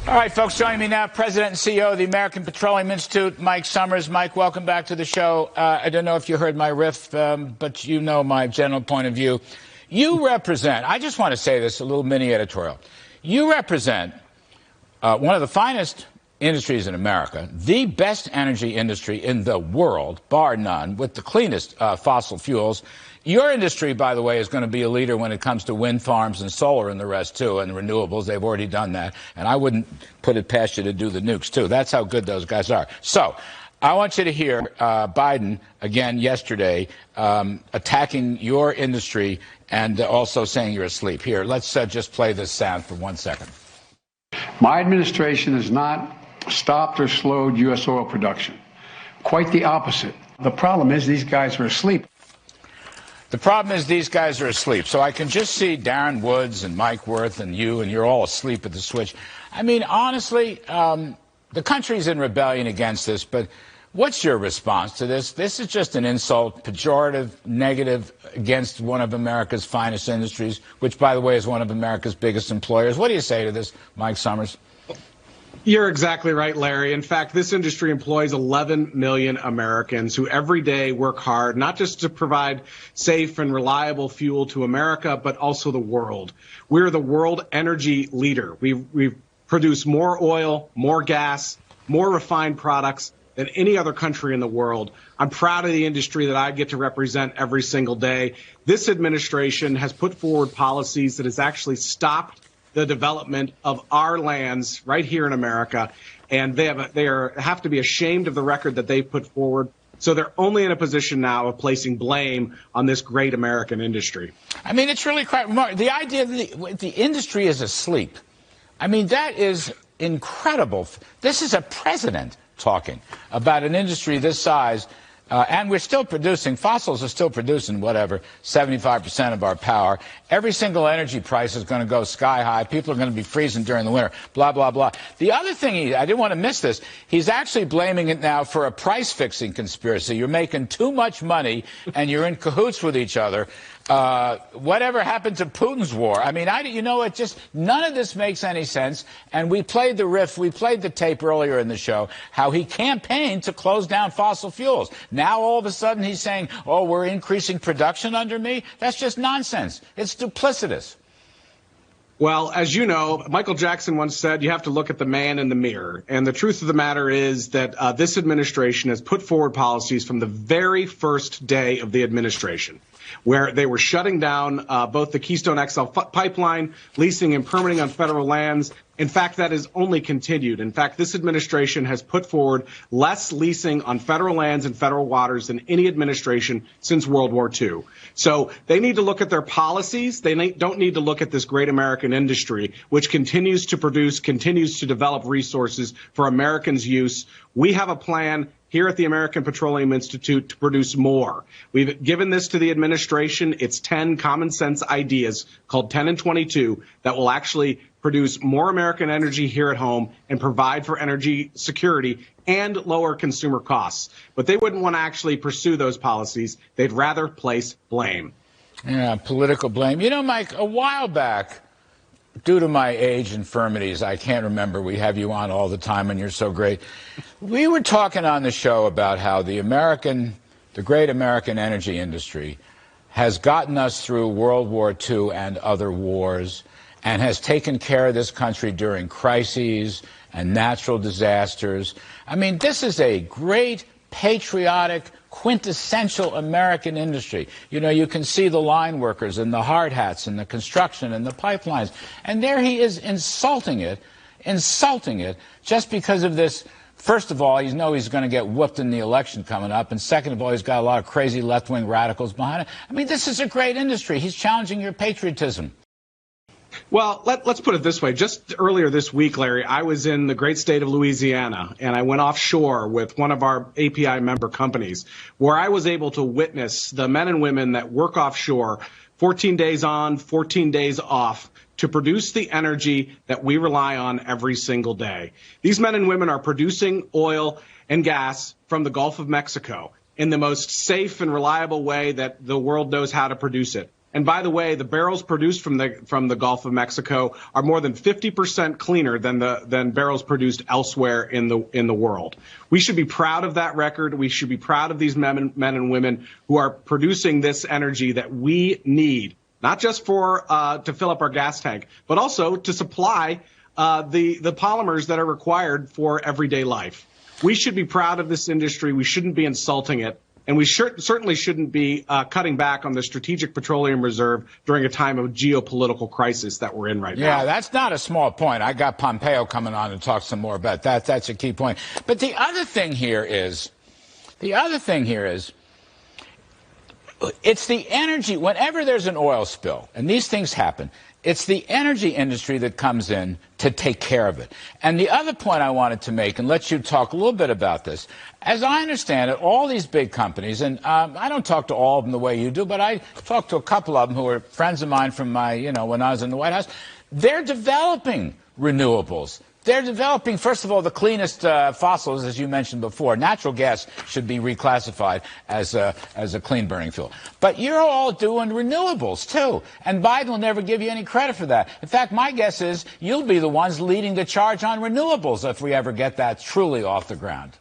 All right, folks, joining me now, President and CEO of the American Petroleum Institute, Mike Sommers. Mike, welcome back to the show. I don't know if you heard my riff, but you know my general point of view. You represent, I just want to say this, a little mini editorial. You represent one of the finest industries in America, the best energy industry in the world, bar none, with the cleanest fossil fuels. Your industry, by the way, is going to be a leader when it comes to wind farms and solar and the rest, too, and renewables. They've already done that. And I wouldn't put it past you to do the nukes, too. That's how good those guys are. So I want you to hear Biden, again, yesterday, attacking your industry and also saying you're asleep. Here, let's just play this sound for 1 second. My administration has not stopped or slowed U.S. oil production. Quite the opposite. The problem is these guys are asleep. The problem is these guys are asleep. So I can just see Darren Woods and Mike Wirth and you, and you're all asleep at the switch. I mean, honestly, the country's in rebellion against this, but what's your response to this? This is just an insult, pejorative, negative against one of America's finest industries, which, by the way, is one of America's biggest employers. What do you say to this, Mike Sommers? You're exactly right, Larry. In fact, this industry employs 11 million Americans who every day work hard, not just to provide safe and reliable fuel to America, but also the world. We're the world energy leader. We produce more oil, more gas, more refined products than any other country in the world. I'm proud of the industry that I get to represent every single day. This administration has put forward policies that has actually stopped the development of our lands right here in America, and they have to be ashamed of the record that they've put forward. So they're only in a position now of placing blame on this great American industry. I mean, it's really quite remarkable. The idea that the industry is asleep, I mean, that is incredible. This is a president talking about an industry this size. And we're still producing, fossils are still producing, whatever, 75% of our power. Every single energy price is going to go sky high. People are going to be freezing during the winter, blah, blah, blah. The other thing, I didn't want to miss this, he's actually blaming it now for a price-fixing conspiracy. You're making too much money, and you're in cahoots with each other. Whatever happened to Putin's war? I mean, you know, it just, none of this makes any sense. And we played the riff, we played the tape earlier in the show, how he campaigned to close down fossil fuels. Now all of a sudden he's saying, oh, we're increasing production under me? That's just nonsense. It's duplicitous. Well, as you know, Michael Jackson once said, you have to look at the man in the mirror. And the truth of the matter is that this administration has put forward policies from the very first day of the administration, where they were shutting down both the Keystone XL pipeline, leasing and permitting on federal lands. In fact, that has only continued. In fact, this administration has put forward less leasing on federal lands and federal waters than any administration since World War II. So they need to look at their policies. They don't need to look at this great American industry, which continues to produce, continues to develop resources for Americans' use. We have a plan here at the American Petroleum Institute to produce more. We've given this to the administration. It's 10 common sense ideas called 10 and 22 that will actually produce more American energy here at home and provide for energy security and lower consumer costs. But they wouldn't want to actually pursue those policies. They'd rather place blame. Yeah, political blame. You know, Mike, a while back, due to my age infirmities, I can't remember, we have you on all the time and you're so great. We were talking on the show about how the great American energy industry has gotten us through World War II and other wars and has taken care of this country during crises and natural disasters. I mean, this is a great, patriotic, quintessential American industry. You know, you can see the line workers and the hard hats and the construction and the pipelines. And there he is insulting it just because of this. First of all, you know he's going to get whooped in the election coming up. And second of all, he's got a lot of crazy left-wing radicals behind it. I mean, this is a great industry. He's challenging your patriotism. Well, let's put it this way. Just earlier this week, Larry, I was in the great state of Louisiana, and I went offshore with one of our API member companies, where I was able to witness the men and women that work offshore 14 days on, 14 days off to produce the energy that we rely on every single day. These men and women are producing oil and gas from the Gulf of Mexico in the most safe and reliable way that the world knows how to produce it. And by the way, the barrels produced from the Gulf of Mexico are more than 50% cleaner than barrels produced elsewhere in the world. We should be proud of that record. We should be proud of these men and women who are producing this energy that we need, not just for to fill up our gas tank, but also to supply the polymers that are required for everyday life. We should be proud of this industry. We shouldn't be insulting it. And we certainly shouldn't be cutting back on the strategic petroleum reserve during a time of geopolitical crisis that we're in right now. Yeah, that's not a small point. I got Pompeo coming on to talk some more about that. That's a key point. But the other thing here is, it's the energy. Whenever there's an oil spill, and these things happen, it's the energy industry that comes in to take care of it. And the other point I wanted to make, and let you talk a little bit about this, as I understand it, all these big companies, and I don't talk to all of them the way you do, but I talk to a couple of them who are friends of mine from my, when I was in the White House, they're developing renewables. They're developing, first of all, the cleanest fossils, as you mentioned before. Natural gas should be reclassified as a clean-burning fuel. But you're all doing renewables, too. And Biden will never give you any credit for that. In fact, my guess is you'll be the ones leading the charge on renewables if we ever get that truly off the ground.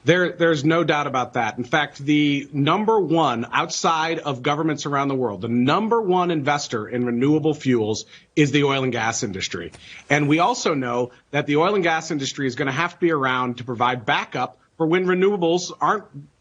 There's no doubt about that. In fact, the number one, outside of governments around the world, the number one investor in renewable fuels is the oil and gas industry. And we also know that the oil and gas industry is going to have to be around to provide backup for when renewables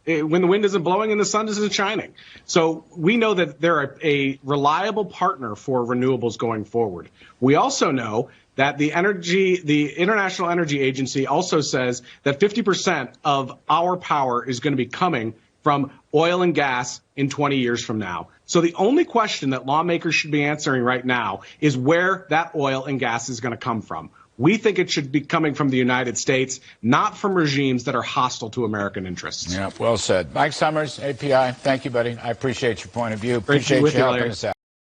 when the wind isn't blowing and the sun isn't shining. So we know that they're a reliable partner for renewables going forward. We also know that the International Energy Agency also says that 50% of our power is going to be coming from oil and gas in 20 years from now. So the only question that lawmakers should be answering right now is where that oil and gas is going to come from. We think it should be coming from the United States, not from regimes that are hostile to American interests. Yeah, well said. Mike Sommers, API, thank you, buddy. I appreciate your point of view. Appreciate you helping us out.